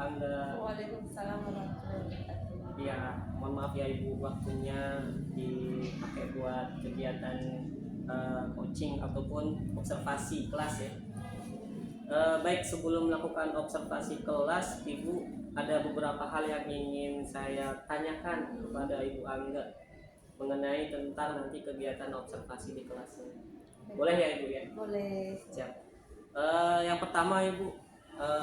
Angga. Waalaikumsalam warahmatullahi wabarakatuh. Ya, mohon maaf ya Ibu, waktunya dipakai buat kegiatan coaching ataupun observasi kelas ya. Baik, sebelum melakukan observasi kelas, Ibu, ada beberapa hal yang ingin saya tanyakan kepada Ibu Angga mengenai tentang nanti kegiatan observasi di kelas. Boleh ya Ibu ya? Boleh. Siap. Yang pertama Ibu,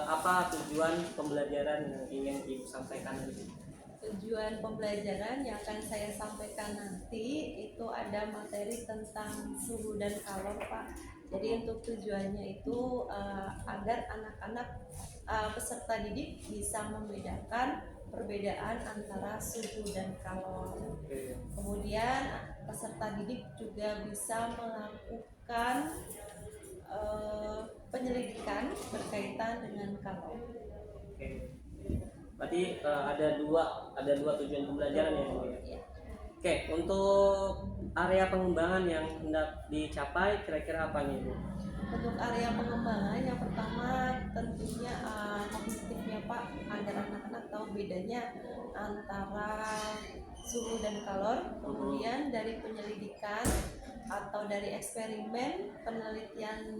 apa tujuan pembelajaran yang ingin Ibu sampaikan nanti? Tujuan pembelajaran yang akan saya sampaikan nanti itu ada materi tentang suhu dan kalor, Pak. Jadi untuk tujuannya itu agar anak-anak peserta didik bisa membedakan perbedaan antara suhu dan kalor. Kemudian peserta didik juga bisa melakukan penyelidikan berkaitan dengan kalor. Oke. Berarti ada dua tujuan pembelajaran ya Bu ya. Oke, untuk area pengembangan yang hendak dicapai kira-kira apa nih Bu? Untuk area pengembangan yang pertama tentunya kognitifnya Pak, agar anak-anak tahu bedanya antara suhu dan kalor. Kemudian dari penyelidikan atau dari eksperimen penelitian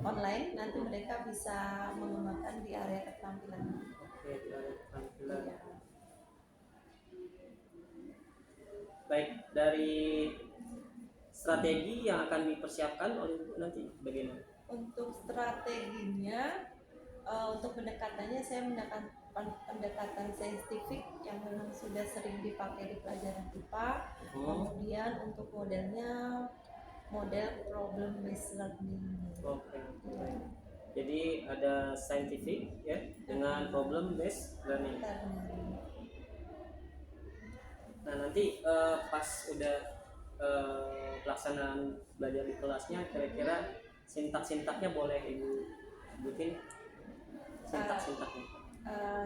online nanti mereka bisa mengembangkan di area keterampilan. Oke, di area keterampilan. Baik, dari strategi yang akan dipersiapkan oleh Ibu nanti bagaimana? Untuk strateginya, untuk pendekatannya saya menggunakan pendekatan saintifik yang memang sudah sering dipakai di pelajaran IPA. Kemudian untuk modelnya model problem based learning. Oke. Jadi ada scientific ya dengan problem based learning. Nah nanti pas udah pelaksanaan belajar di kelasnya, kira-kira sintak-sintaknya boleh Ibu sebutin sintak-sintaknya.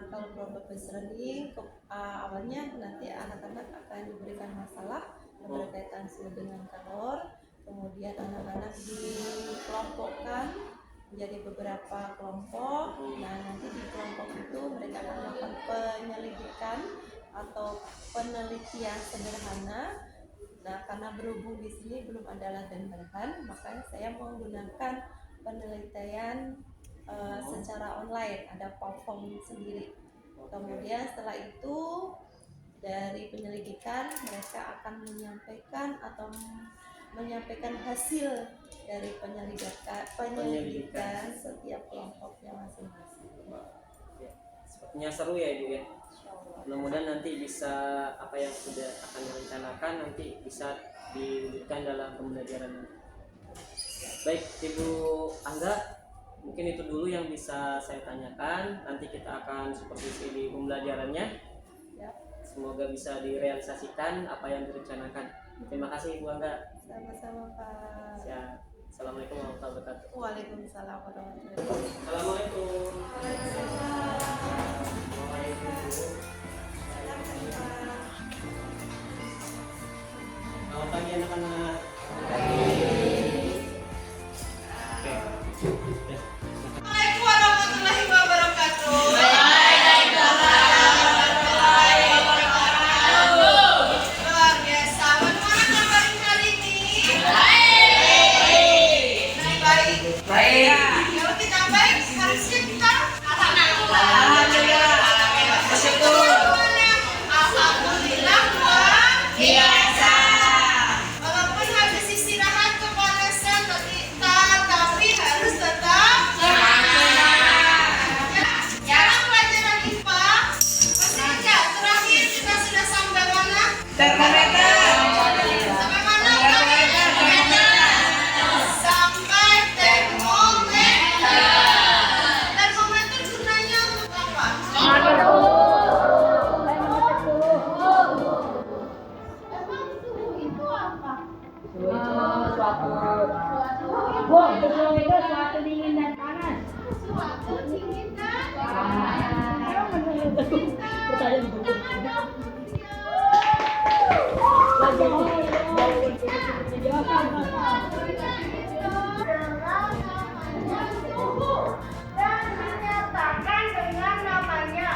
Kalau problem based learning awalnya nanti anak-anak akan diberikan masalah berkaitan dengan kalor, kemudian anak-anak dikelompokkan menjadi beberapa kelompok. Nah nanti di kelompok itu mereka akan melakukan penyelidikan atau penelitian sederhana. Nah karena berhubung di sini belum ada alat dan bahan, makanya saya menggunakan penelitian secara online, ada platform sendiri. Kemudian setelah itu dari penyelidikan mereka akan menyampaikan hasil dari penyelidikan setiap kelompoknya masing-masing. Sepertinya seru ya Ibu ya. Mudah-mudahan nanti bisa apa yang sudah akan direncanakan nanti bisa diwujudkan dalam pembelajaran. Baik Ibu Angga, mungkin itu dulu yang bisa saya tanyakan. Nanti kita akan supervisi di pembelajarannya. Semoga bisa direalisasikan apa yang direncanakan. Terima kasih Ibu Angga. Sama-sama Pak. Ya. Assalamualaikum warahmatullahi wabarakatuh. Waalaikumsalam warahmatullahi wabarakatuh. Assalamualaikum. Selamat pagi anak-anak. Assalamualaikum warahmatullahi wabarakatuh. Luar biasa. Bagaimana kabar hari ini? Baik. Kalau kita baik, harusnya kita alhamdulillah. Alhamdulillah luar biasa. Walaupun habis istirahat kepanasan, tapi harus tetap semangat. Jarang pelajaran IPA. Masih ingat terakhir kita sudah sampai mana? Termometer. Sampai mana? Termometer. Sampai termometer. Termometer gunanya untuk apa? Emang suhu itu apa? Suatu dingin dan panas. Suatu dingin dan dan dinyatakan dengan namanya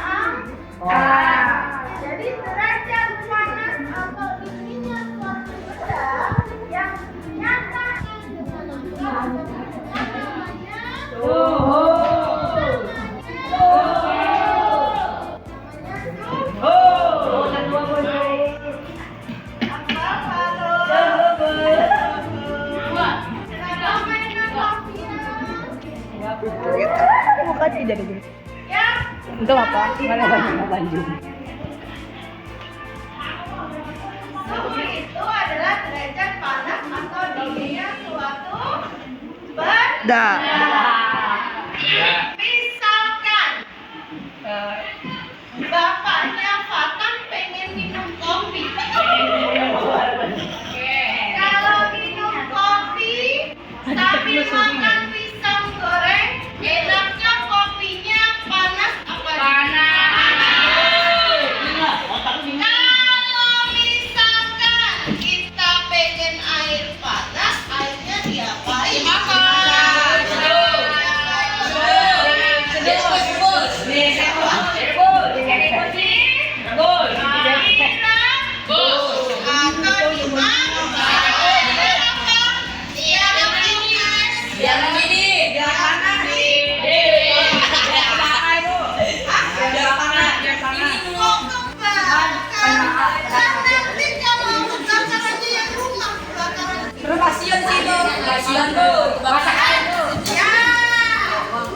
jadi gini. Ya. Untuk apa? Mana banjir? Suhu itu adalah derajat panas atau dinginnya suatu benda. Misalkan bapaknya Fatan pengen minum kopi. Kalau minum kopi sambil makan pisang goreng, enaknya kopinya panas apa panas? Kalau misalkan kita pengen air panas, airnya diapain?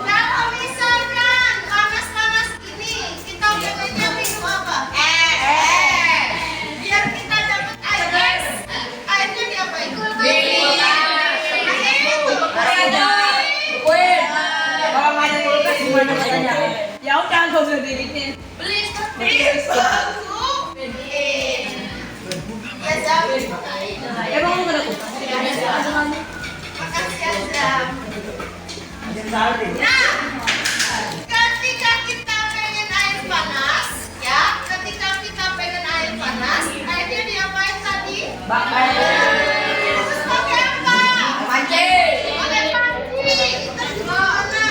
Kalau misalkan panas-panas gini, kita pengennya minum apa? Biar kita dapat air. Airnya diapain? Ya udah nggak usah dibikin. Beli bagus. Ya jangan. Emang lu nggak ada kulkas? Makasih Azam. Nah, ketika kita pengen air panas, ya, ketika kita pengen air panas, airnya diapain tadi? Terus pakai apa? Pakai panci. Terus gimana?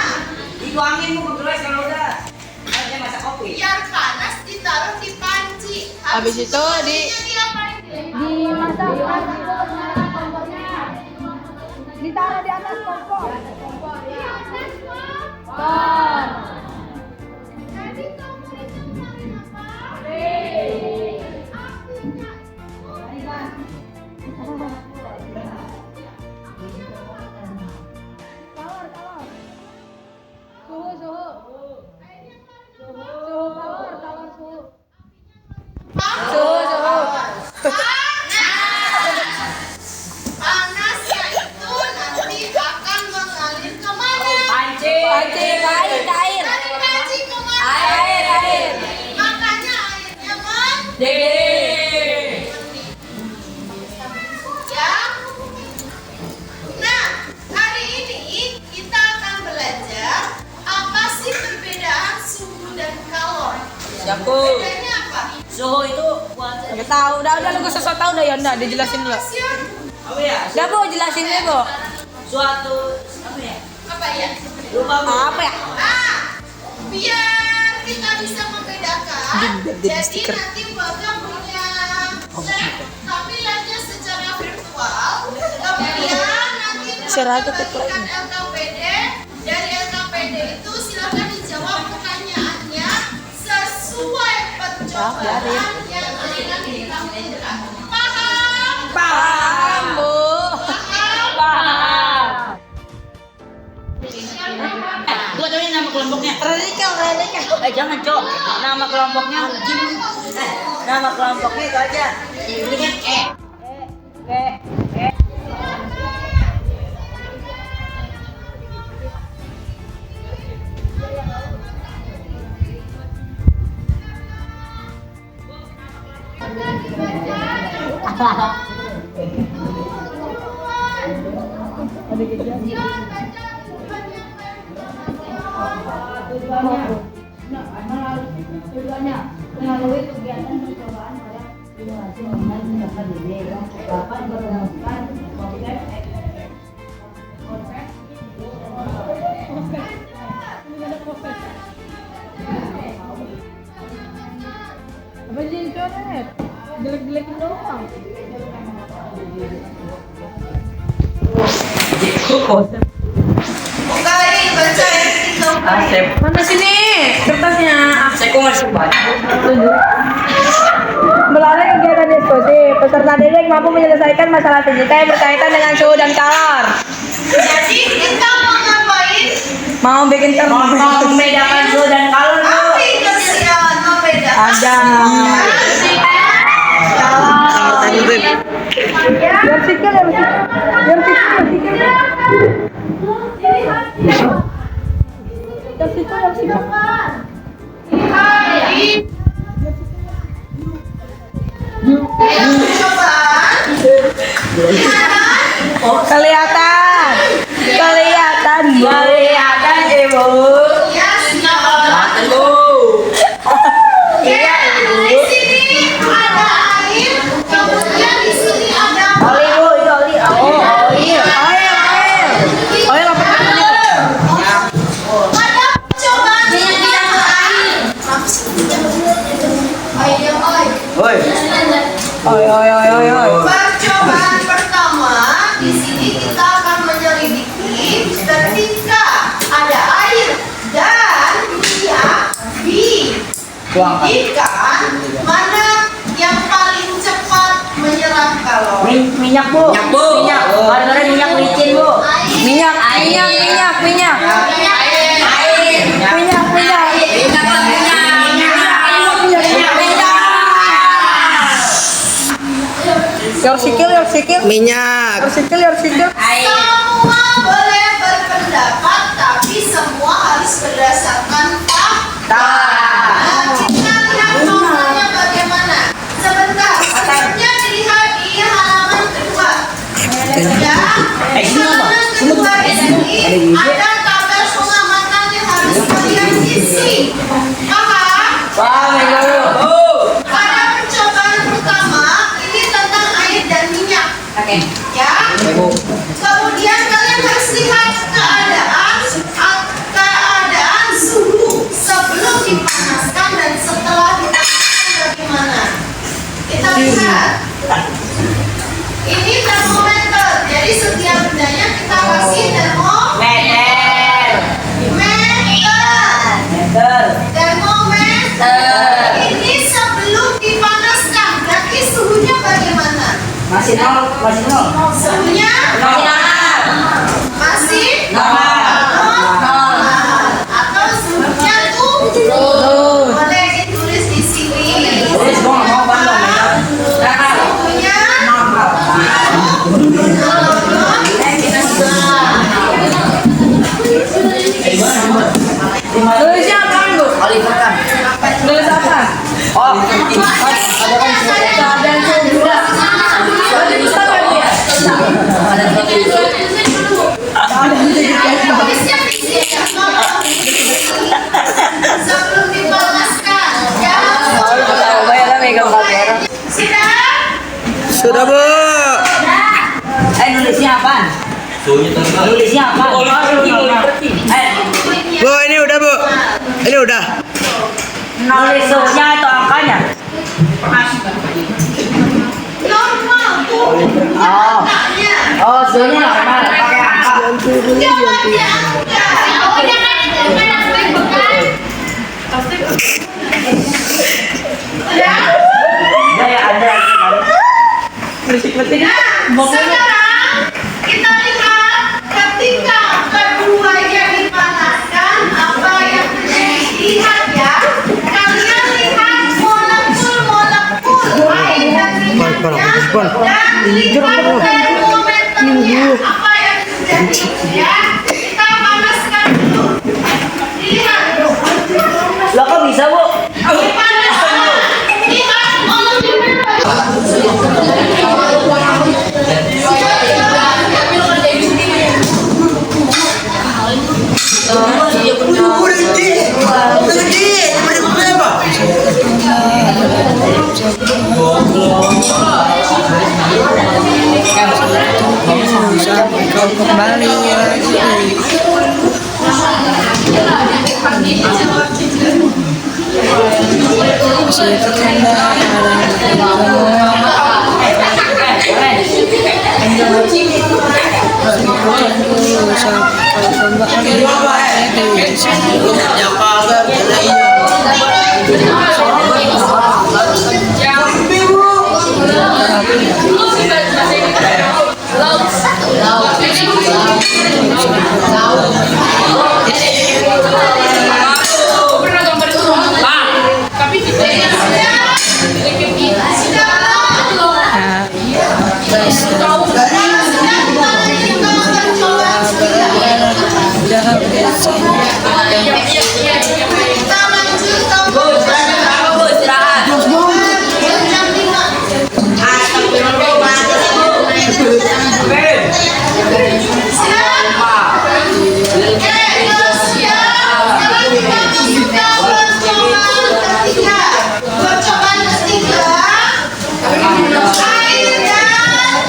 Dituangin bu ke gelas kalau udah. Ayo masak kopi. Biar panas ditaruh di panci. Habis itu diapain? ditaruh di atas kompor. Di atas kompor. Jadi kamu itu pakai apa? Apinya panasnya itu nanti akan mengalir kemana? Dari panci kemana? Air. Makanya airnya mendidih. Ya. Nah, hari ini kita akan belajar apa sih perbedaan suhu dan kalor. Bedanya apa? Suhu itu buat Nggak tahu, udah lu gak usah tahu dah ya, enggak dijelasin dulu. apa ya? Udah Bu, jelasin deh Bu. Suatu apa ya? Apa ya? Lupa bu. Apa ya? Biar kita bisa membedakan. Jadi nanti Baga punya tampilannya secara virtual. Kemudian nanti Seragam Baga virtual ini. bagikan LKPD. Dari LKPD itu silakan dijawab pertanyaannya sesuai pencobaan yang akan ditampilkan. Paham? Paham Bu. Paham. Gua tahu nama kelompoknya. Radikal. Jangan cok. Nama kelompoknya. Nama kelompoknya itu aja. Ini kan Tujuannya melalui kegiatan percobaan pada simulasi online dapat dapat merumuskan konsep Apa sih internet? Jelek-jelekin doang. Bukain, bacain Asep. Mana sini kertasnya? Saya kok masih banyak. Melalui kegiatan diskusi, peserta didik mampu menyelesaikan masalah fisika yang berkaitan dengan suhu dan kalor. Jadi kita mau ngapain? Mau bikin termometer. Biar sikil ya, biar sikil. Kelihatan ibu. Ya, sudah. Ya, di sini ada air, kemudian di sini ada Oli bu, itu oli. pada percobaan yang lain. Percobaan pertama, di sini kita akan menyelidiki ketika ada air dan minyak dididihkan, mana yang paling cepat menyerap kalori? Minyak bu. Minyak. Kadang-kadang minyak licin bu. Minyak. Your sikil. Minyak. Your sikil. Semua boleh berpendapat, tapi semua harus berdasarkan fakta. Nah, kita lihat contohnya bagaimana. Sebentar, sebenarnya dilihat di halaman kedua. Ya, halaman kedua di sini ada tabel pengamatan yang harus kalian isi. Paham? Pada percobaan pertama, ini tentang air dan minyak. Ya. Kemudian kalian harus lihat keadaan suhu sebelum dipanaskan dan setelah dipanaskan bagaimana. Kita lihat. Ini termometer. Jadi setiap bendanya kita kasih termometer. Ini sebelum dipanaskan. Berarti suhunya bagaimana? Masih nol. Suhunya masih atau suhunya tuh boleh ditulis di sini. Suhunya Tulisnya apa bu? Tulis apa? Keadaan suhu. Berarti bisa kan ya? tulisnya di sini. Sebelum dipanaskan. Ya. Sudah bu. Nulisnya apaan? Bu ini udah bu. Ini udah. Nulis suhunya atau angkanya? Normal tuh. Oh. Tanya. Oh, suhunya normal. Pakai angka. Jangan diangkat. Ya. Saya ada. Nah, sekarang kita lihat ketika keduanya dipanaskan apa yang terjadi. Lihat ya, kalian lihat molekul air dan minyaknya dan lihat termometernya apa yang terjadi ya. Kita panaskan dulu. Lihat. Lo kok bisa bu? Dipanaskan. Lihat Kembali lagi. Masih terkendala Tapi Kita lanjut ke jam 5. Siap? Oke, siap. Sekarang kita masuk ke percobaan ketiga. Percobaan ketiga. Air dan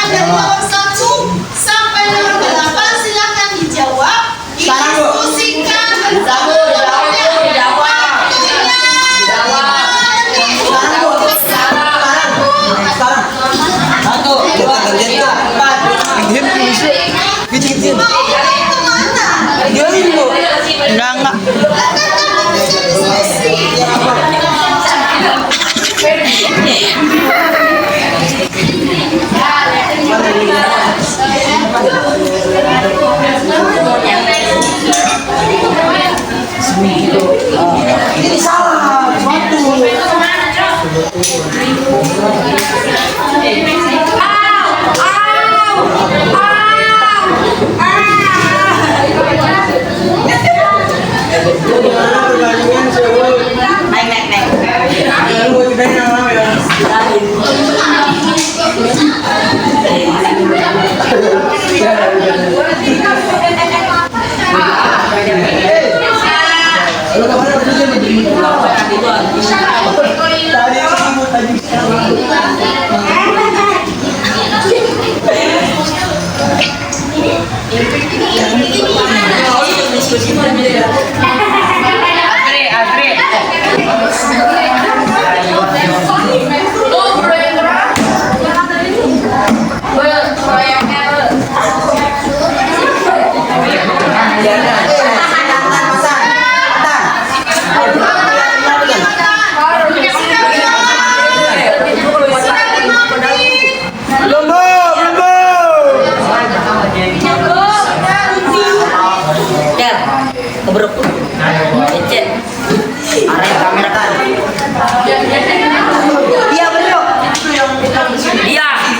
dari nomor 1 sampai nomor 8 silakan dijawab. Diskusikan Ini salah, batu.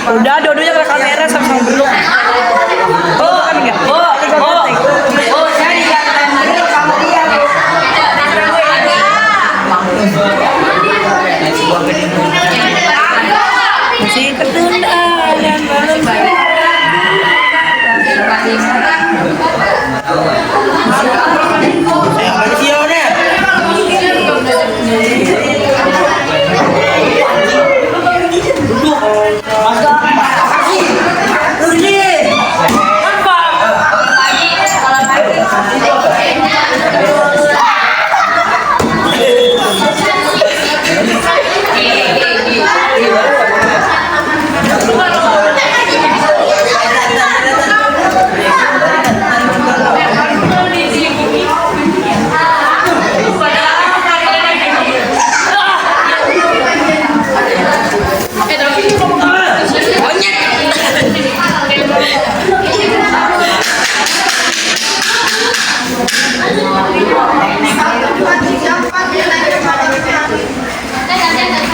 Udah, dua-duanya ke kamera sama-sama belum. Oh, kan enggak? Oh, saya digantain dulu sama dia. Masih ketunda dan baru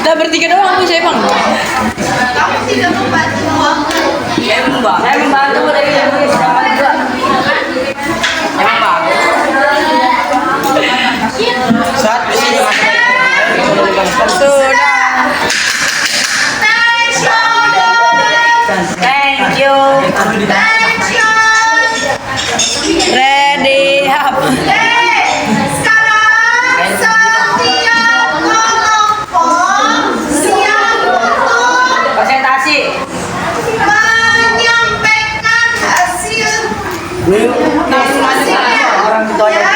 Udah bertiga doang tuh saya bang. Kamu tidak membantu waktu. Saya membantu dari yang dapat juga. Emang Pak? Saat di sini sudah. Thank you. Ready up. Sekarang setiap kelompok siap untuk Presentasi. menyampaikan hasil Orang tuanya.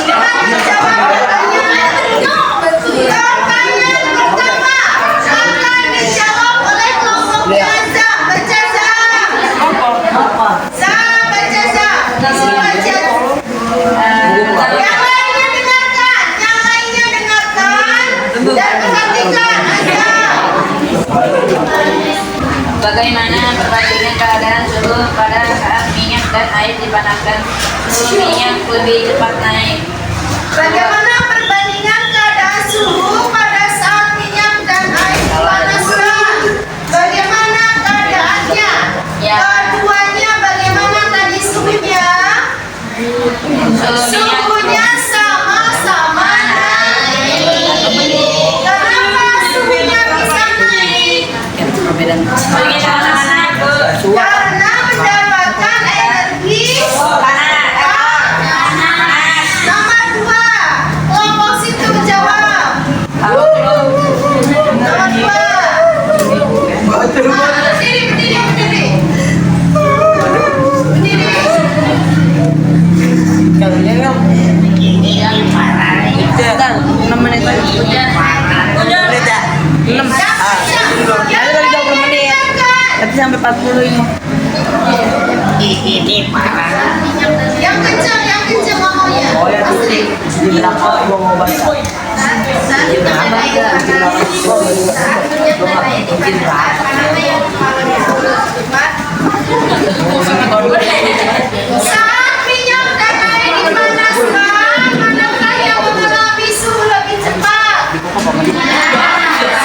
dengan menjawab pertanyaan. Pertanyaan pertama akan dijawab oleh kelompok Gaza. Baca Za. Za, baca Za. Baca Bagaimana perbandingan keadaan suhu pada saat minyak dan air dipanaskan? Suhu minyak lebih cepat naik. Bagaimana perbandingan keadaan suhu pada saat minyak dan air dipanaskan? Bagaimana keadaannya? Ya. Keduanya bagaimana tadi suhunya? Suhunya sama-sama naik. Kenapa suhunya bisa naik? Bagaimana naik, Bu? Karena mendapatkan energi nomor 2. Kelompok situ jawab. Nomor 2. Berdiri. Tapi sampai 40 ini. Yang kencang ngomongnya. Di belakang gua mau baca. Saat minyak dan air dipanaskan, manakah yang mengalami suhu lebih cepat?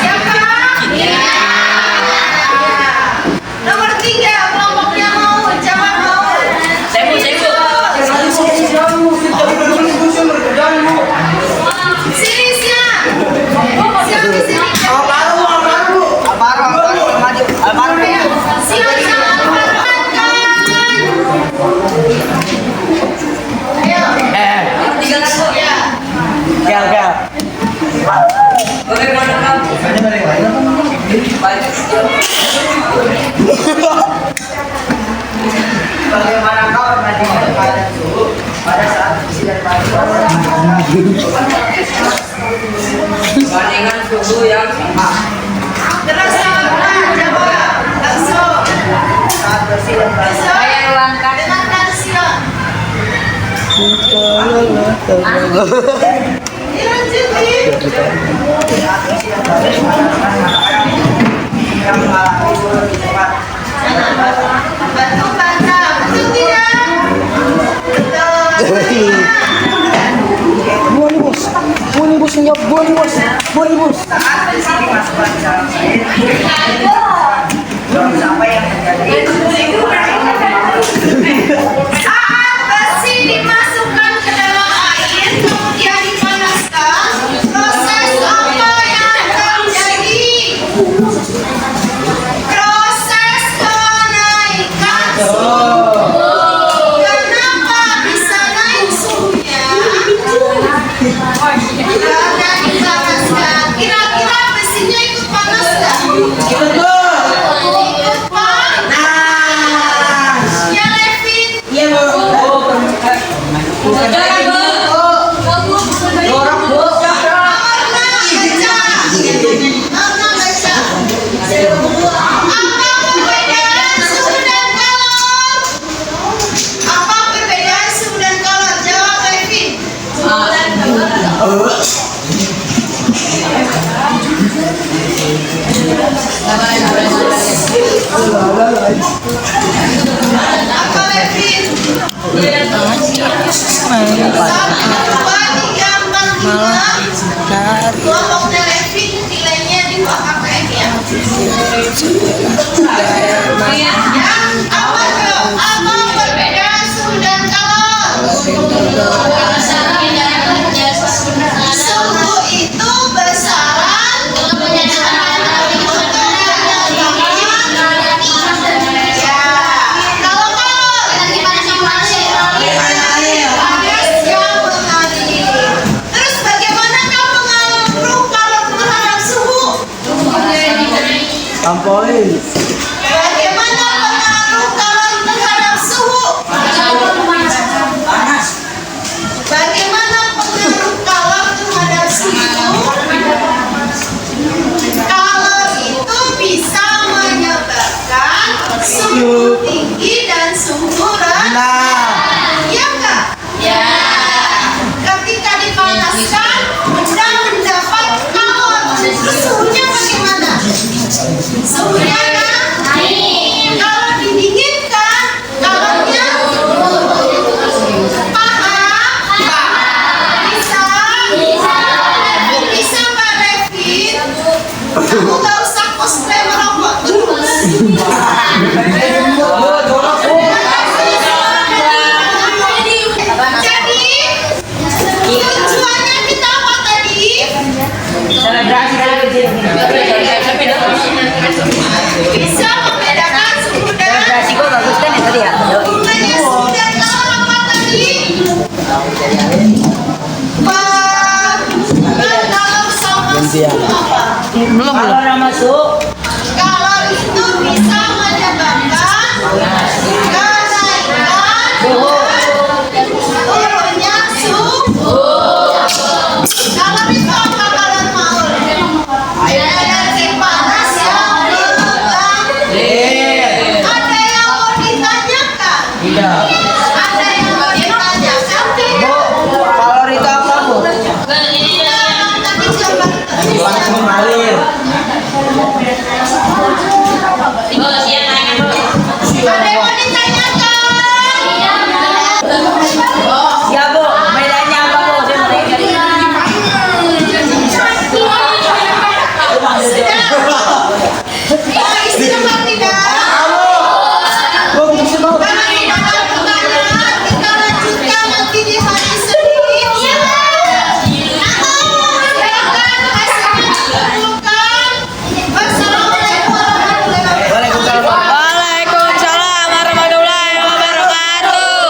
Siapa? Nomor 3, kelompoknya mau jawab mau. Sini. Siap di sini. Silakan perhatikan. Ayo. Ya. Gagal. Bagaimana kau membandingkan keadaan suhu pada saat isi dan bandingan suhu yang sama Terus jawab langsung. saat bersih dan basah. Saya ulangkan. Dengarkan siap. Dilanjutin. Saat bersih dan basah menggunakan makanan yang mengalami suhu lebih cepat. Bantu baca. Betul tidak? Betul. Saat besi dimasukkan ke dalam air, belum sampai yang terjadi. Saat besi dimasukkan ke dalam air, kemudian dipanaskan, proses apa yang terjadi? Proses kenaikan suhu. Kenapa bisa naik suhunya? Karena dipanaskan. Kira-kira besinya ikut panas nggak? Ikut panas. Ya, Levin. Apa perbedaan suhu dan kalor? Jawab, Levin. Apa, Levin? 1, 2, 3, 4, 5. Kelompoknya Levin nilainya di bawah KPM ya. Apa tuh? Apa perbedaan suhu dan kalor? Suhu itu besaran ya. Kalau kalor panas yang mengalir. Iya. Belum. Kalau udah masuk, Kalor itu bisa menyebabkan kenaikan turunnya suhu. Kalor itu apa kalian mau? Energi panas yang berubah. Ada yang mau ditanyakan? tidak. Ada yang mau ditanyakan? Bu, kalor itu apa, Bu? Nanti coba. Langsung mengalir. Ada yang mau ditanyakan? Ya, Bu. Bedanya apa, Bu? Saya mau tanya. Istilah tidak. Karena tidak ada pertanyaan, kita lanjutkan nanti di hari Senin. Wassalamualaikum warahmatullahi wabarakatuh. Waalaikumsalam. Waalaikumsalam warahmatullahi wabarakatuh.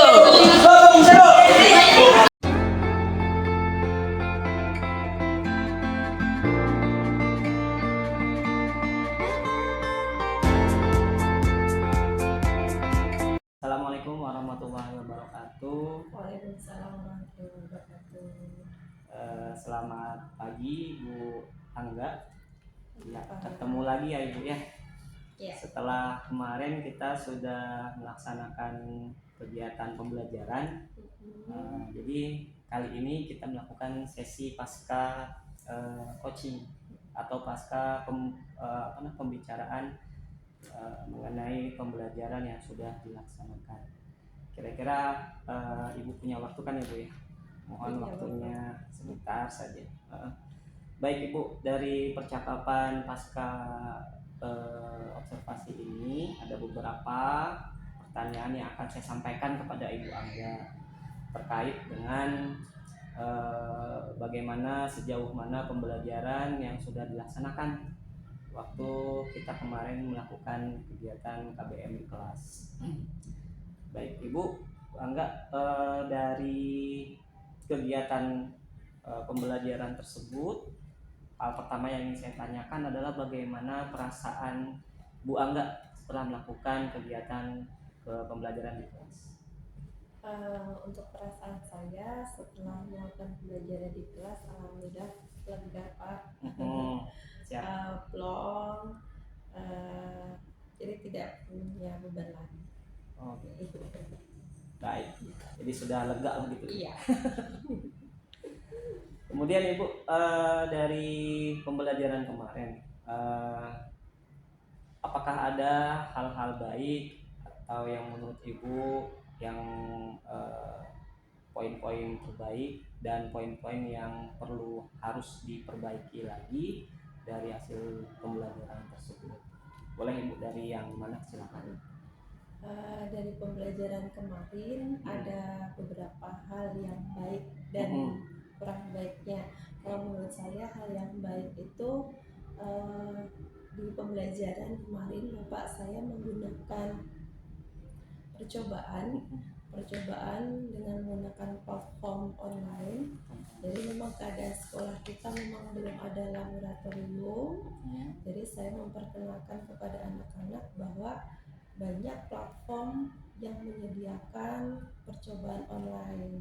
Assalamualaikum warahmatullahi wabarakatuh. Waalaikumsalam warahmatullahi wabarakatuh. Selamat pagi Bu Angga. Ya, ketemu lagi ya Ibu ya. Ya. Setelah kemarin kita sudah melaksanakan kegiatan pembelajaran, jadi kali ini kita melakukan sesi pasca coaching atau pasca pembicaraan mengenai pembelajaran yang sudah dilaksanakan. Kira-kira Ibu punya waktu kan ya Bu ya? Mohon Iya, waktunya sebentar saja. Baik Ibu, dari percakapan pasca observasi ini ada beberapa pertanyaan yang akan saya sampaikan kepada Ibu Angga terkait dengan bagaimana sejauh mana pembelajaran yang sudah dilaksanakan waktu kita kemarin melakukan kegiatan KBM di kelas. Baik Ibu Angga, dari kegiatan pembelajaran tersebut, hal pertama yang ingin saya tanyakan adalah bagaimana perasaan Bu Angga setelah melakukan kegiatan pembelajaran di kelas. Untuk perasaan saya setelah melakukan pembelajaran di kelas, alhamdulillah lega Pak. Siap. Plong, jadi tidak punya beban lagi. Oke. Baik. Jadi sudah lega begitu. Iya. Kemudian Ibu, dari pembelajaran kemarin, apakah ada hal-hal baik atau yang menurut Ibu yang poin-poin terbaik dan poin-poin yang harus diperbaiki lagi dari hasil pembelajaran tersebut? Boleh Ibu dari yang mana, silakan. Dari pembelajaran kemarin ada beberapa hal yang baik dan kurang baiknya. Kalau menurut saya hal yang baik itu di pembelajaran kemarin Bapak saya menggunakan percobaan dengan menggunakan platform online. Jadi memang keadaan sekolah kita memang belum ada laboratorium. Jadi saya memperkenalkan kepada anak-anak bahwa banyak platform yang menyediakan percobaan online.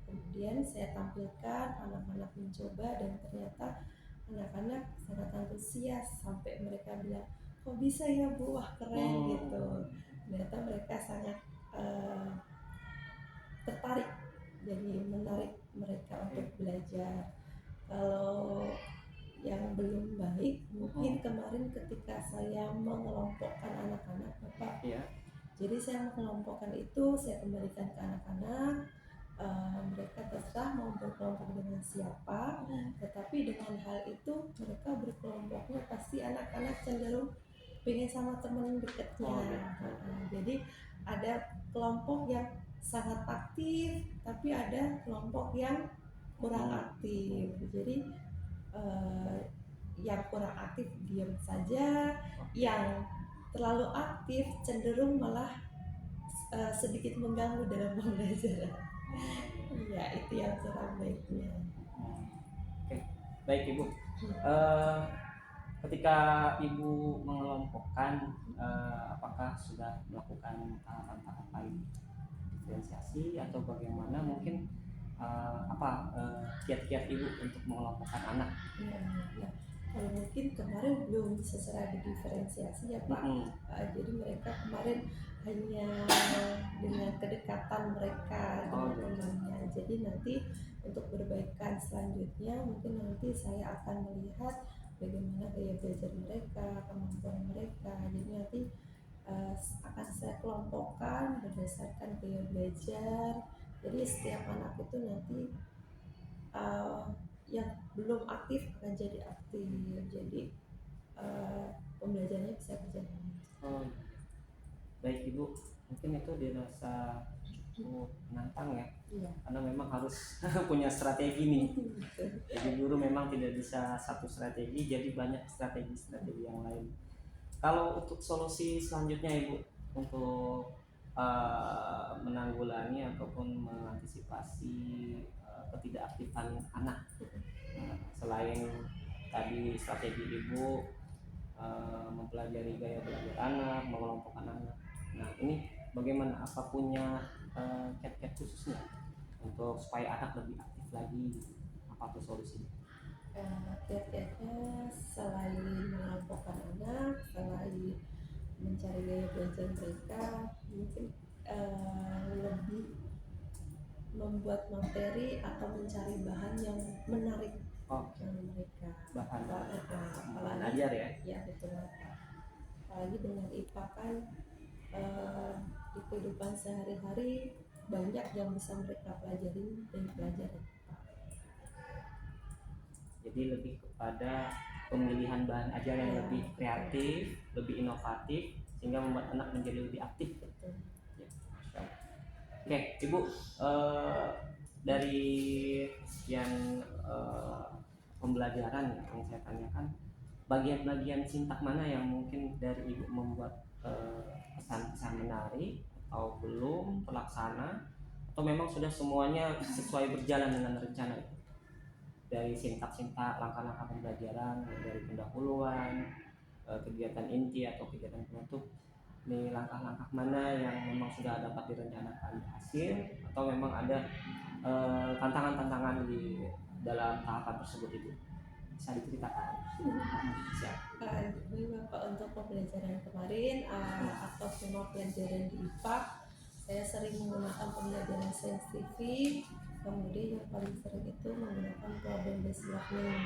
Kemudian saya tampilkan, anak-anak mencoba dan ternyata anak-anak sangat antusias sampai mereka bilang, kok bisa ya Bu, wah keren gitu. Ternyata mereka sangat tertarik, jadi menarik mereka untuk belajar. Kalau yang belum baik mungkin kemarin ketika saya mengelompokkan anak-anak Bapak, jadi saya mengelompokkan itu, saya kembalikan ke anak-anak. Mereka terserah mau berkelompok dengan siapa, tetapi dengan hal itu mereka berkelompoknya pasti anak-anak cenderung pengen sama teman dekatnya. Jadi ada kelompok yang sangat aktif, tapi ada kelompok yang kurang aktif. Jadi yang kurang aktif diam saja, yang terlalu aktif cenderung malah sedikit mengganggu dalam pembelajaran. Ya, itu yang kurang baiknya. Oke. Baik Ibu, Ketika ibu mengelompokkan, apakah sudah melakukan tahapan-tahapan diferensiasi atau bagaimana, mungkin kiat-kiat ibu untuk mengelompokkan anak? Ya. Kalau mungkin kemarin belum secara diferensiasi ya Pak. Jadi mereka kemarin hanya dengan kedekatan mereka dengan temannya. Jadi nanti untuk perbaikan selanjutnya mungkin nanti saya akan melihat bagaimana gaya belajar mereka, kemampuan mereka. Jadi nanti akan saya kelompokkan berdasarkan gaya belajar. Jadi setiap anak itu nanti yang belum aktif akan jadi aktif. Jadi pembelajarannya bisa berjalan. Baik ibu, mungkin itu dirasa cukup menantang ya. Iya. Karena memang harus punya strategi nih. Jadi guru memang tidak bisa satu strategi, jadi banyak strategi-strategi yang lain. Kalau untuk solusi selanjutnya ibu untuk menanggulangi ataupun mengantisipasi ketidakaktifan anak, selain tadi strategi ibu mempelajari gaya belajar anak, mengelompokkan anak. Nah ini bagaimana? Apa punya kiat-kiat khususnya untuk supaya anak lebih aktif lagi? Apa tuh solusinya? Kiat-kiatnya selain mengelompokkan anak, selain mencari gaya belajar mereka, mungkin lebih membuat materi atau mencari bahan yang menarik mereka. Bahan Apalagi ajar ya? Ya betul. Apalagi dengan IPA kan di kehidupan sehari-hari banyak yang bisa mereka pelajari dari pelajaran. Jadi lebih kepada pemilihan bahan ajar yang lebih kreatif, lebih inovatif, sehingga membuat anak menjadi lebih aktif. Betul. Ya, oke, ibu, dari sekian pembelajaran yang saya tanyakan, bagian-bagian sintak mana yang mungkin dari ibu membuat pesan-pesan menarik atau belum terlaksana, atau memang sudah semuanya sesuai berjalan dengan rencana itu? Dari sintak-sintak langkah-langkah pembelajaran, dari pendahuluan, kegiatan inti atau kegiatan penutup, ini langkah-langkah mana yang memang sudah dapat direncanakan hasil, atau memang ada tantangan-tantangan di dalam tahapan tersebut itu? Bisa diceritakan? Siap. Memang Pak, untuk pembelajaran kemarin atau semua pelajaran di IPA, saya sering menggunakan pembelajaran saintifik. Kemudian yang paling sering itu menggunakan problem based learning.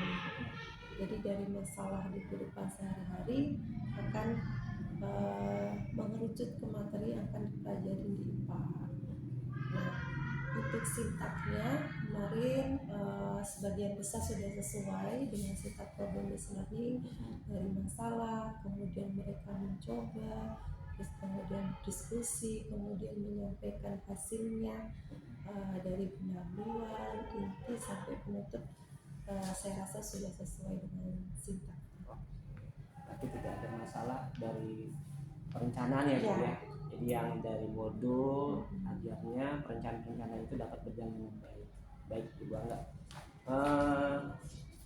Jadi dari masalah di kehidupan sehari-hari akan mengerucut ke materi yang akan dipelajari di IPA. Nah, untuk sintaknya kemarin sebagian besar sudah sesuai dengan sintak problem based learning, dari masalah, kemudian mereka mencoba, terus kemudian diskusi, kemudian menyampaikan hasilnya, dari pendahuluan, inti sampai penutup. Saya rasa sudah sesuai dengan sintak. Berarti tidak ada masalah dari perencanaan ya Bu ya. Jadi yang dari modul ajarnya, perencanaan itu dapat berjalan dengan baik. Baik Ibu Angga.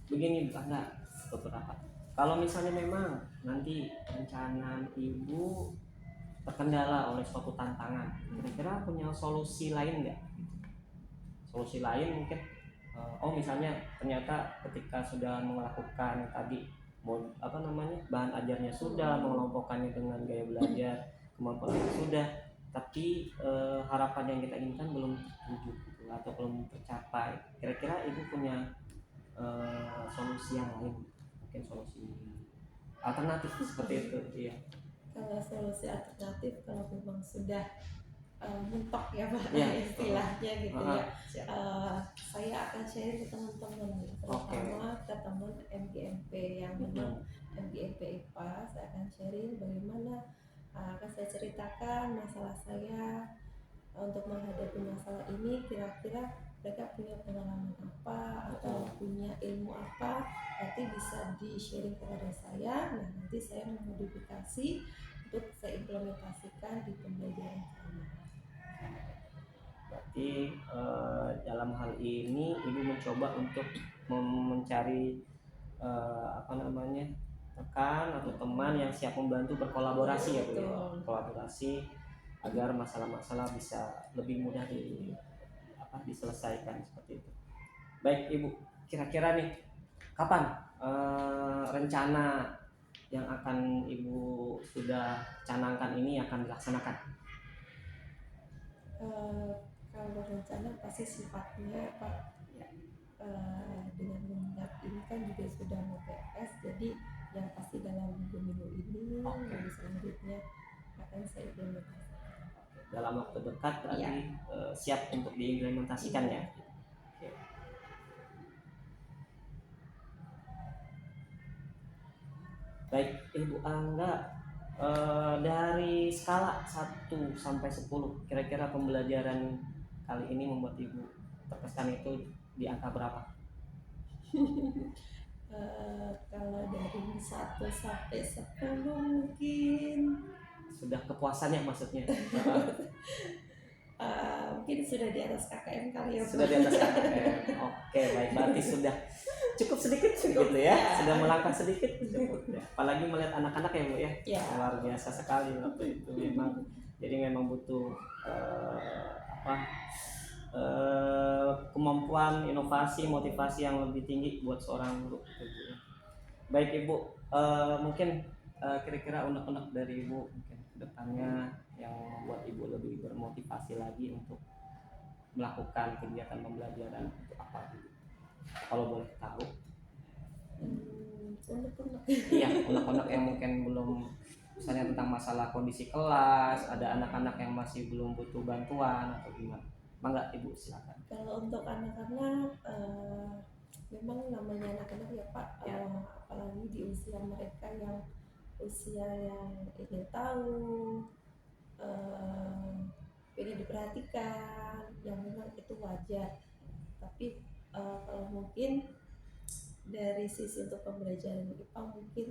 Begini Bu Angga, beberapa. Kalau misalnya memang nanti perencanaan Ibu terkendala oleh suatu tantangan, kira-kira punya solusi lain nggak? Solusi lain mungkin, misalnya ternyata ketika sudah melakukan tadi bahan ajarnya sudah, mengelompokkannya dengan gaya belajar, kemampuannya sudah, tapi harapan yang kita inginkan belum terwujud gitu, atau belum tercapai. Kira-kira ibu punya solusi yang lain, mungkin solusi alternatif seperti itu ya? Kalau solusi alternatif, kalau memang sudah mentok ya Pak, ya, istilahnya gitu ya, siap. saya akan share ke teman-teman, terutama ke teman MGMP yang memang MGMP IPA. Saya akan sharing bagaimana, akan saya ceritakan masalah saya untuk menghadapi masalah ini. Kira-kira mereka punya pengalaman apa atau punya ilmu apa, nanti bisa di sharing kepada saya. Nah, nanti saya memodifikasi untuk saya implementasikan di pembelajaran saya. Berarti dalam hal ini ibu mencoba untuk mencari apa namanya, rekan atau teman yang siap membantu berkolaborasi ya Bu ya. Kolaborasi agar masalah-masalah bisa lebih mudah diselesaikan seperti itu. Baik Ibu, kira-kira nih kapan rencana yang akan Ibu sudah canangkan ini akan dilaksanakan? Kalau rencana pasti sifatnya Pak, Ya. dengan mengingat ini kan juga sudah mau PS, jadi yang pasti dalam minggu-minggu ini, minggu selanjutnya akan saya implementasikan. Dalam waktu dekat berarti Iya. Siap untuk diimplementasikan ya. Oke. Baik Ibu Angga, dari skala 1 sampai 10 kira-kira pembelajaran kali ini membuat Ibu terkesan itu di angka berapa? Kalau dari 1 sampai 10 mungkin Sudah kepuasannya maksudnya. mungkin sudah di atas KKM kali ya Pak. Sudah di atas KKM. Oke, baik, berarti sudah cukup sedikit gitu ya. Sudah melangkah sedikit cukup ya. Apalagi melihat anak-anak ya Bu ya. Ya. Luar biasa sekali waktu itu memang. Jadi memang butuh kemampuan, inovasi, motivasi yang lebih tinggi buat seorang guru gitu ya. Baik Ibu, mungkin kira-kira unek-unek dari Ibu mungkin kedepannya yang membuat Ibu lebih bermotivasi lagi untuk melakukan kegiatan pembelajaran untuk apa gitu? Kalau boleh tahu. Unek-unek. Iya, unek-unek yang mungkin belum, misalnya tentang masalah kondisi kelas, ada anak-anak yang masih belum butuh bantuan atau gimana. Mangga Ibu silakan. Kalau untuk anak-anak, memang namanya anak-anak ya Pak, Ya. apalagi di usia mereka yang ingin tahu, ingin diperhatikan, yang memang itu wajar. Tapi kalau mungkin dari sisi untuk pembelajaran IPA mungkin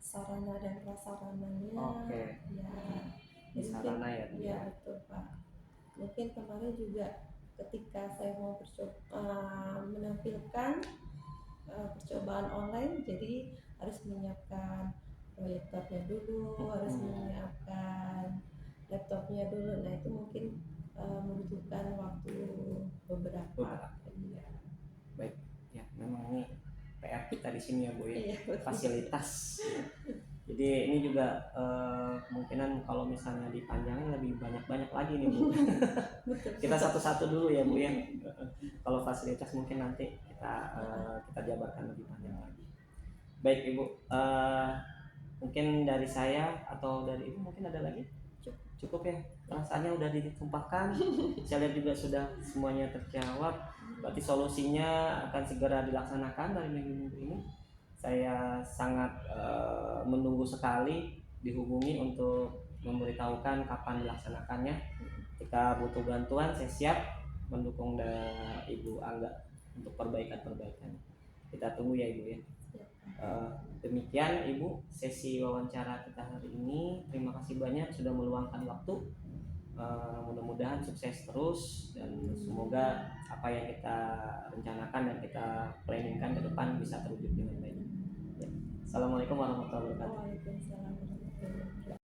sarana dan prasarananya, Oke. ya, Di sarana ya, Bu, ya ya. betul Pak. Mungkin kemarin juga ketika saya mau menampilkan percobaan online, jadi harus menyiapkan proyektornya dulu, harus menyiapkan laptopnya dulu. Nah itu mungkin membutuhkan waktu beberapa. Iya. Baik, ya memang ini PR kita di sini ya Bu ya. Iya, betul. Fasilitas. Ya. Jadi ini juga kemungkinan kalau misalnya dipanjangin lebih banyak lagi nih Bu. Kita satu-satu dulu ya Bu ya. Kalau fasilitas mungkin nanti kita jabarkan lebih panjang lagi. Baik Ibu, mungkin dari saya atau dari Ibu mungkin ada lagi? Cukup ya, rasanya udah ditumpahkan. Saya lihat juga sudah semuanya terjawab. Berarti solusinya akan segera dilaksanakan dari minggu-minggu ini. Saya sangat menunggu sekali dihubungi untuk memberitahukan kapan dilaksanakannya. Jika butuh bantuan, saya siap mendukung Ibu Angga untuk perbaikan-perbaikan. Kita tunggu ya Ibu ya. Demikian Ibu sesi wawancara kita hari ini. Terima kasih banyak sudah meluangkan waktu. Mudah-mudahan sukses terus dan semoga apa yang kita rencanakan dan kita planningkan ke depan bisa terwujud dengan baik. Ya. Assalamualaikum warahmatullahi wabarakatuh. Waalaikumsalam warahmatullahi wabarakatuh.